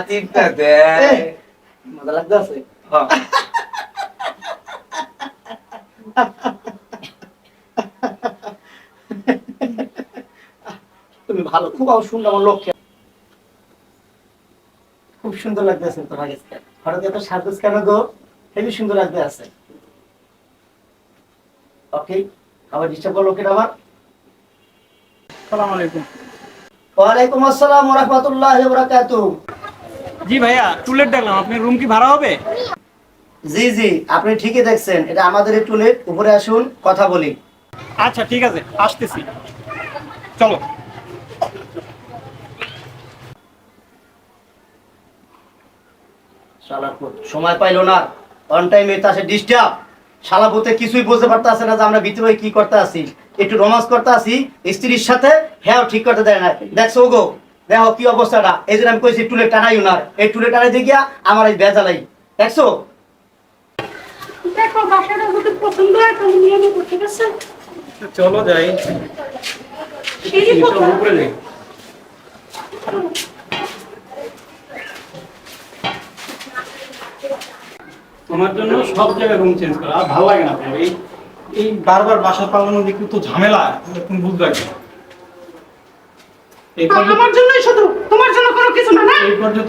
টিপটা দে মজা লাগতেছে। তুমি ভালো, খুব সুন্দর, আমার লক্ষ্যে খুব সুন্দর লাগতেছে তোমার কাছে। হঠাৎ এত সাজগোজ কেন গো? হেবি সুন্দর লাগতে আছে। ওকে, আবার ডিস্টার্ব করলো কেন আবার? আসসালামু আলাইকুম। ওয়ালাইকুম আসসালাম ওয়া রাহমাতুল্লাহি ওয়া বারাকাতুহু। জি ভাইয়া, টুলেট দেখলাম, আপনার রুম কি ভাড়া হবে? জি জি, আপনি ঠিকই দেখছেন, এটা আমাদের টুলেট। উপরে আসুন, কথা বলি। আচ্ছা ঠিক আছে, আসতেছি, চলো। শালা পুত সময় পাইলো না, অন টাইমে তাসে ডিস্টার্ব। শালা পুতে কিছুই বুঝতে পারতাছে না যে আমরা ভিতরে কি করতে আছি। একটু রোমান্স করতে আছি স্ত্রীর সাথে, হ্যাঁ ঠিক করতে দেয় না। দেখছো গো, দেখো কি অবস্থাটা। এই জন্য আমি কইছি টুলে টানাই উনার, এই টুলে টানাই দিয়ে গিয়া আমার এই বেজালাই। দেখছো? দেখো বাসাটা যদি পছন্দ হয় তাহলে নিয়ে নেবো, ঠিক আছে? চলো যাই। সিঁড়ি কোথায়? উপরে যাই। তোমার জন্য সব জায়গায় রুম চেঞ্জ করা, আর ভালো লাগে না তোমার এই এই বারবার বাসা পালানো দিকে তো ঝামেলা, তুমি বুঝতে পারছো। এই আমার জন্যই শুধু, তোমার জন্য কোনো কিছু না, না? পর্যন্ত